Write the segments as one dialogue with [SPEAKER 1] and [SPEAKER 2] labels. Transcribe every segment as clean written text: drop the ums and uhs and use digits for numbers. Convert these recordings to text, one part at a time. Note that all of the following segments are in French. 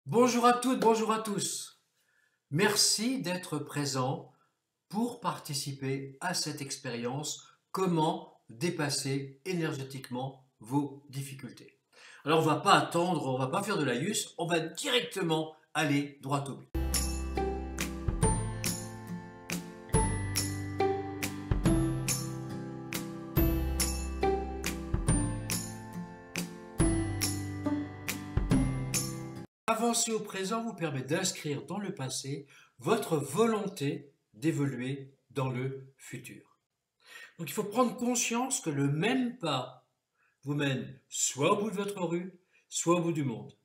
[SPEAKER 1] Bonjour à toutes, bonjour à tous. Merci d'être présents pour participer à cette expérience Comment dépasser énergétiquement vos difficultés. Alors on ne va pas attendre, on ne va pas faire de laïus, on va directement aller droit au but. Avancer au présent vous permet d'inscrire dans le passé votre volonté d'évoluer dans le futur. Donc il faut prendre conscience que le même pas vous mène soit au bout de votre rue, soit au bout du monde.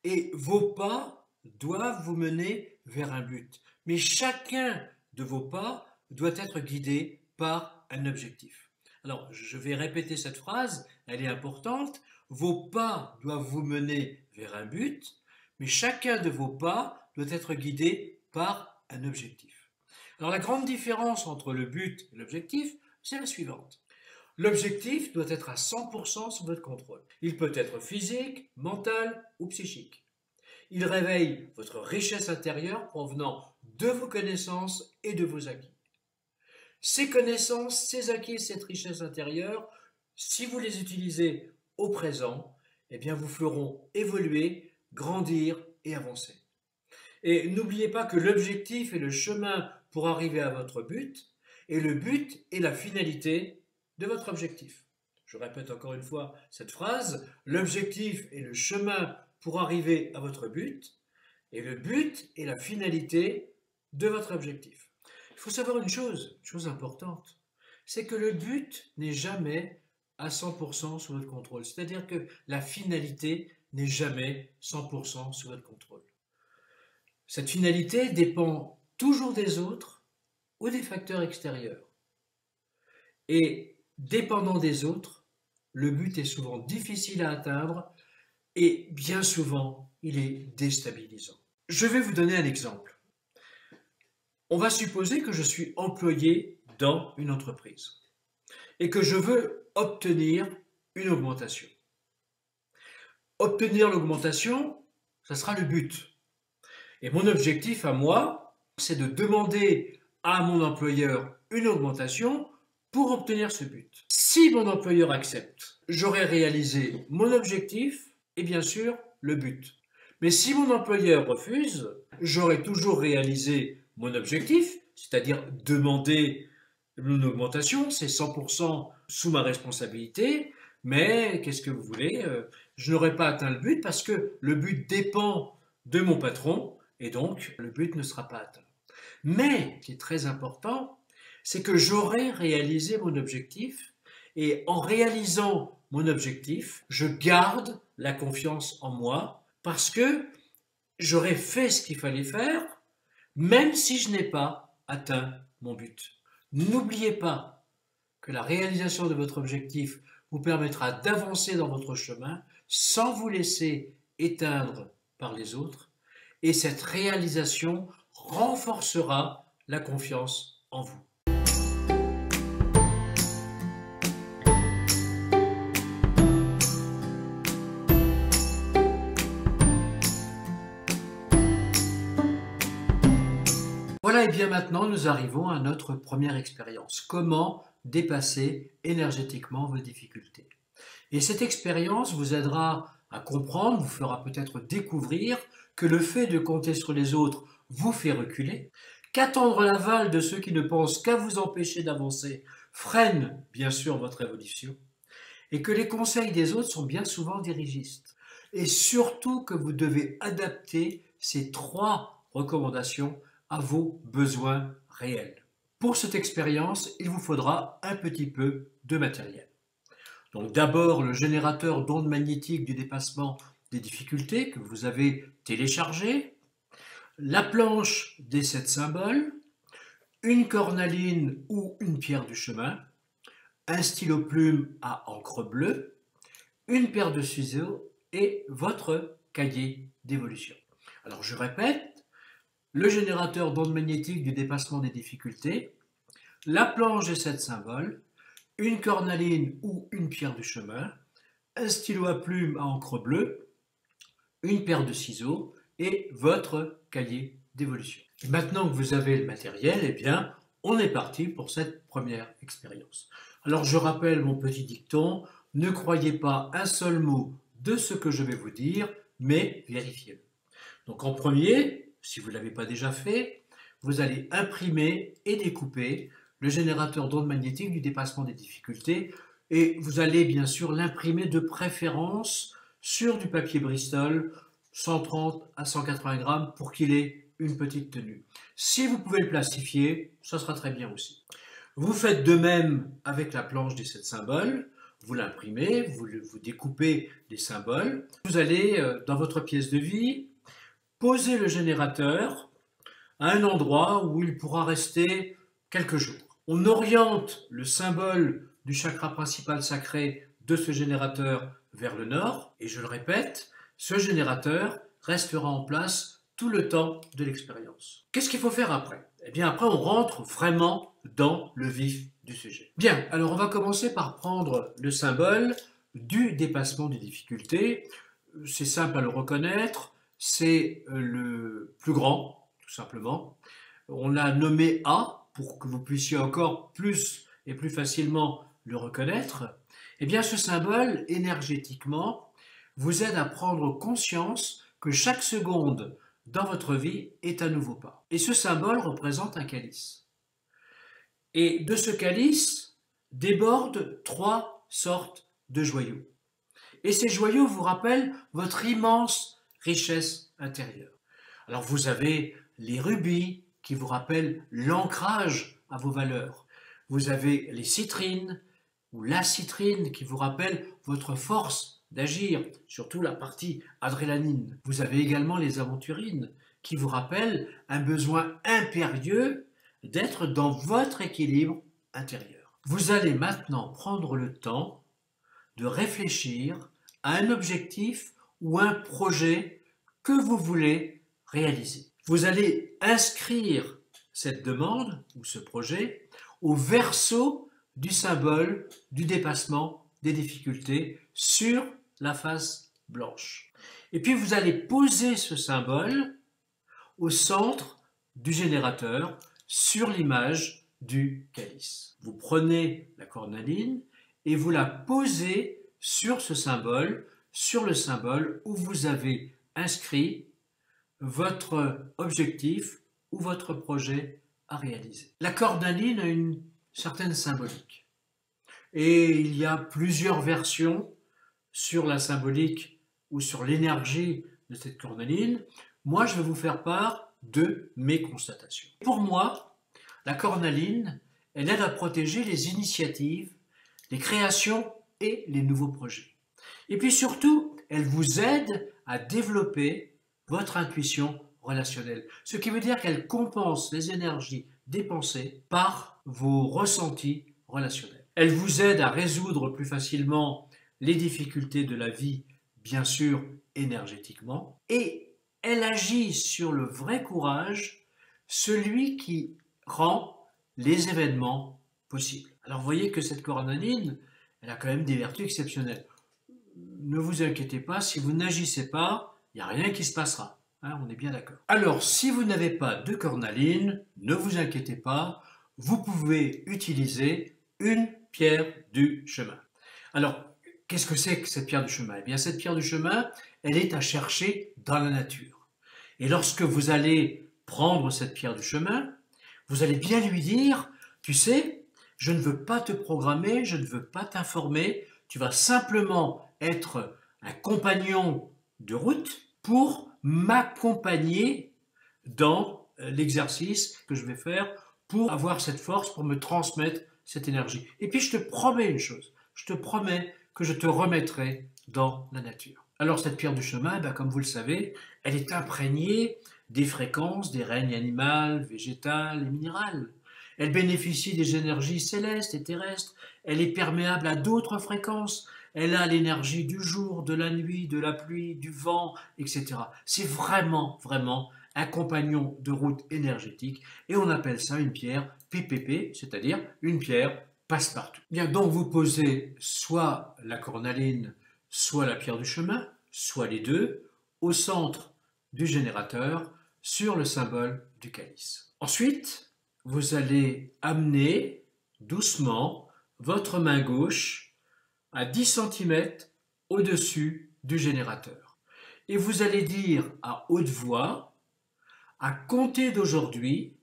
[SPEAKER 1] Et vos pas doivent vous mener vers un but. Mais chacun de vos pas doit être guidé par un objectif. Alors, je vais répéter cette phrase, elle est importante. Vos pas doivent vous mener vers un but, mais chacun de vos pas doit être guidé par un objectif. Alors, la grande différence entre le but et l'objectif, c'est la suivante. L'objectif doit être à 100% sous votre contrôle. Il peut être physique, mental ou psychique. Il réveille votre richesse intérieure provenant de vos connaissances et de vos acquis. Ces connaissances, ces acquis, cette richesse intérieure, si vous les utilisez au présent, eh bien vous feront évoluer, grandir et avancer. Et n'oubliez pas que l'objectif est le chemin pour arriver à votre but, et le but est la finalité de votre objectif. Je répète encore une fois cette phrase, l'objectif est le chemin pour arriver à votre but, et le but est la finalité de votre objectif. Il faut savoir une chose importante, c'est que le but n'est jamais à 100% sous votre contrôle. C'est-à-dire que la finalité n'est jamais 100% sous votre contrôle. Cette finalité dépend toujours des autres ou des facteurs extérieurs. Et dépendant des autres, le but est souvent difficile à atteindre et bien souvent, il est déstabilisant. Je vais vous donner un exemple. On va supposer que je suis employé dans une entreprise et que je veux obtenir une augmentation. Obtenir l'augmentation, ça sera le but. Et mon objectif à moi, c'est de demander à mon employeur une augmentation pour obtenir ce but. Si mon employeur accepte, j'aurai réalisé mon objectif et bien sûr le but. Mais si mon employeur refuse, j'aurai toujours réalisé mon objectif, c'est-à-dire demander une augmentation, c'est 100% sous ma responsabilité, mais qu'est-ce que vous voulez, je n'aurai pas atteint le but parce que le but dépend de mon patron et donc le but ne sera pas atteint. Mais, ce qui est très important, c'est que j'aurai réalisé mon objectif et en réalisant mon objectif, je garde la confiance en moi parce que j'aurai fait ce qu'il fallait faire, même si je n'ai pas atteint mon but. N'oubliez pas que la réalisation de votre objectif vous permettra d'avancer dans votre chemin sans vous laisser éteindre par les autres et cette réalisation renforcera la confiance en vous. Voilà, et bien maintenant nous arrivons à notre première expérience. Comment dépasser énergétiquement vos difficultés. Et cette expérience vous aidera à comprendre, vous fera peut-être découvrir que le fait de compter sur les autres vous fait reculer, qu'attendre l'aval de ceux qui ne pensent qu'à vous empêcher d'avancer freine bien sûr votre évolution, et que les conseils des autres sont bien souvent dirigistes. Et surtout que vous devez adapter ces 3 recommandations à vos besoins réels. Pour cette expérience, il vous faudra un petit peu de matériel. Donc d'abord le générateur d'ondes magnétiques du dépassement des difficultés que vous avez téléchargé, la planche des 7 symboles, une cornaline ou une pierre du chemin, un stylo plume à encre bleue, une paire de ciseaux et votre cahier d'évolution. Alors je répète, le générateur d'ondes magnétiques du dépassement des difficultés, la planche des 7 symboles, une cornaline ou une pierre du chemin, un stylo à plume à encre bleue, une paire de ciseaux et votre cahier d'évolution. Et maintenant que vous avez le matériel, eh bien, on est parti pour cette première expérience. Alors je rappelle mon petit dicton, ne croyez pas un seul mot de ce que je vais vous dire, mais vérifiez-le. Donc en premier, si vous ne l'avez pas déjà fait, vous allez imprimer et découper le générateur d'ondes magnétiques du dépassement des difficultés et vous allez bien sûr l'imprimer de préférence sur du papier Bristol 130 à 180 grammes pour qu'il ait une petite tenue. Si vous pouvez le plastifier, ça sera très bien aussi. Vous faites de même avec la planche des 7 symboles, vous l'imprimez, vous découpez les symboles, vous allez dans votre pièce de vie, poser le générateur à un endroit où il pourra rester quelques jours. On oriente le symbole du chakra principal sacré de ce générateur vers le nord, et je le répète, ce générateur restera en place tout le temps de l'expérience. Qu'est-ce qu'il faut faire après? Eh bien après on rentre vraiment dans le vif du sujet. Bien, alors on va commencer par prendre le symbole du dépassement des difficultés. C'est simple à le reconnaître, c'est le plus grand, tout simplement. On l'a nommé A pour que vous puissiez encore plus et plus facilement le reconnaître. Eh bien ce symbole, énergétiquement, vous aide à prendre conscience que chaque seconde dans votre vie est un nouveau pas. Et ce symbole représente un calice. Et de ce calice débordent 3 sortes de joyaux. Et ces joyaux vous rappellent votre immense richesse intérieure. Alors vous avez les rubis qui vous rappellent l'ancrage à vos valeurs. Vous avez les citrines ou la citrine qui vous rappelle votre force d'agir, surtout la partie adrénaline. Vous avez également les aventurines qui vous rappellent un besoin impérieux d'être dans votre équilibre intérieur. Vous allez maintenant prendre le temps de réfléchir à un objectif ou un projet que vous voulez réaliser. Vous allez inscrire cette demande ou ce projet au verso du symbole du dépassement des difficultés sur la face blanche. Et puis vous allez poser ce symbole au centre du générateur sur l'image du calice. Vous prenez la cornaline et vous la posez sur ce symbole, sur le symbole où vous avez inscrit votre objectif ou votre projet à réaliser. La cornaline a une certaine symbolique. Et il y a plusieurs versions sur la symbolique ou sur l'énergie de cette cornaline. Moi, je vais vous faire part de mes constatations. Pour moi, la cornaline, elle aide à protéger les initiatives, les créations et les nouveaux projets. Et puis surtout, elle vous aide à développer votre intuition relationnelle. Ce qui veut dire qu'elle compense les énergies dépensées par vos ressentis relationnels. Elle vous aide à résoudre plus facilement les difficultés de la vie, bien sûr énergétiquement, et elle agit sur le vrai courage, celui qui rend les événements possibles. Alors vous voyez que cette cornaline, elle a quand même des vertus exceptionnelles. Ne vous inquiétez pas, si vous n'agissez pas, il n'y a rien qui se passera. Hein, on est bien d'accord. Alors, si vous n'avez pas de cornaline, ne vous inquiétez pas, vous pouvez utiliser une pierre du chemin. Alors, qu'est-ce que c'est que cette pierre du chemin? Eh bien, cette pierre du chemin, elle est à chercher dans la nature. Et lorsque vous allez prendre cette pierre du chemin, vous allez bien lui dire, tu sais, je ne veux pas te programmer, je ne veux pas t'informer, tu vas simplement être un compagnon de route pour m'accompagner dans l'exercice que je vais faire pour avoir cette force, pour me transmettre cette énergie. Et puis je te promets une chose, je te promets que je te remettrai dans la nature. Alors cette pierre du chemin, comme vous le savez, elle est imprégnée des fréquences des règnes animal, végétal et minéral. Elle bénéficie des énergies célestes et terrestres, elle est perméable à d'autres fréquences, elle a l'énergie du jour, de la nuit, de la pluie, du vent, etc. C'est vraiment, vraiment un compagnon de route énergétique et on appelle ça une pierre PPP, c'est-à-dire une pierre passe-partout. Bien, donc vous posez soit la cornaline, soit la pierre du chemin, soit les deux, au centre du générateur sur le symbole du calice. Ensuite, vous allez amener doucement votre main gauche à 10 cm au-dessus du générateur. Et vous allez dire à haute voix, à compter d'aujourd'hui,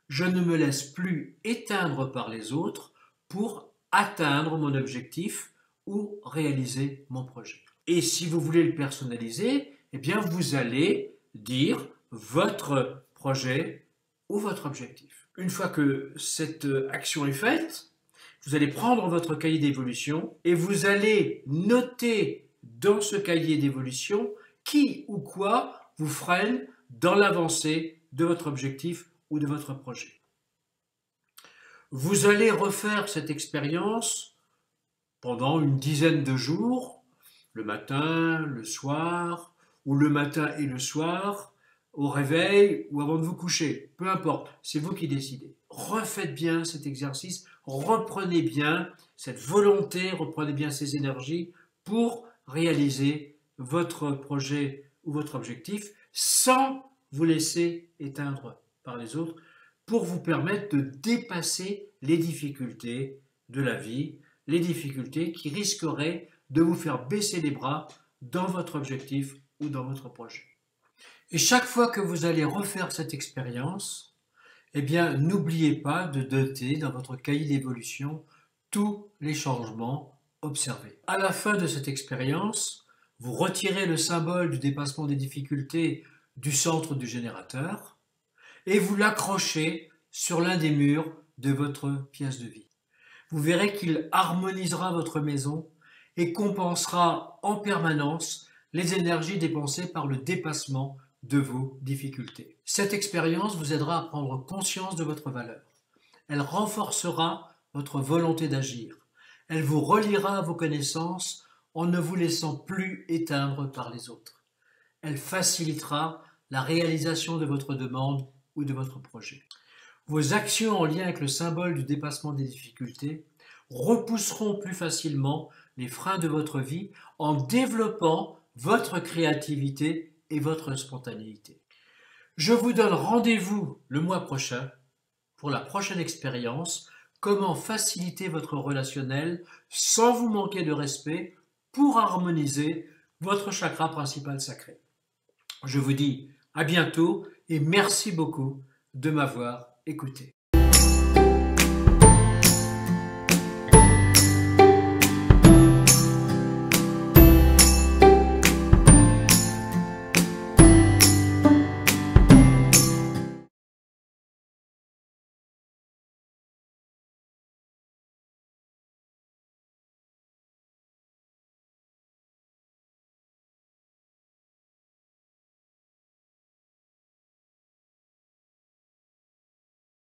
[SPEAKER 1] je ne me laisse plus éteindre par les autres pour atteindre mon objectif ou réaliser mon projet. Et si vous voulez le personnaliser, eh bien vous allez dire votre projet ou votre objectif. Une fois que cette action est faite, vous allez prendre votre cahier d'évolution et vous allez noter dans ce cahier d'évolution qui ou quoi vous freine dans l'avancée de votre objectif ou de votre projet. Vous allez refaire cette expérience pendant une dizaine de jours, le matin, le soir, ou le matin et le soir, au réveil ou avant de vous coucher. Peu importe, c'est vous qui décidez. Refaites bien cet exercice, reprenez bien cette volonté, reprenez bien ces énergies pour réaliser votre projet ou votre objectif sans vous laisser éteindre par les autres, pour vous permettre de dépasser les difficultés de la vie, les difficultés qui risqueraient de vous faire baisser les bras dans votre objectif ou dans votre projet. Et chaque fois que vous allez refaire cette expérience, eh bien, n'oubliez pas de noter dans votre cahier d'évolution tous les changements observés. À la fin de cette expérience, vous retirez le symbole du dépassement des difficultés du centre du générateur et vous l'accrochez sur l'un des murs de votre pièce de vie. Vous verrez qu'il harmonisera votre maison et compensera en permanence les énergies dépensées par le dépassement de vos difficultés. Cette expérience vous aidera à prendre conscience de votre valeur. Elle renforcera votre volonté d'agir. Elle vous reliera à vos connaissances en ne vous laissant plus éteindre par les autres. Elle facilitera la réalisation de votre demande ou de votre projet. Vos actions en lien avec le symbole du dépassement des difficultés repousseront plus facilement les freins de votre vie en développant votre créativité et votre spontanéité. Je vous donne rendez-vous le mois prochain pour la prochaine expérience, comment faciliter votre relationnel sans vous manquer de respect pour harmoniser votre chakra principal sacré. Je vous dis à bientôt et merci beaucoup de m'avoir écouté.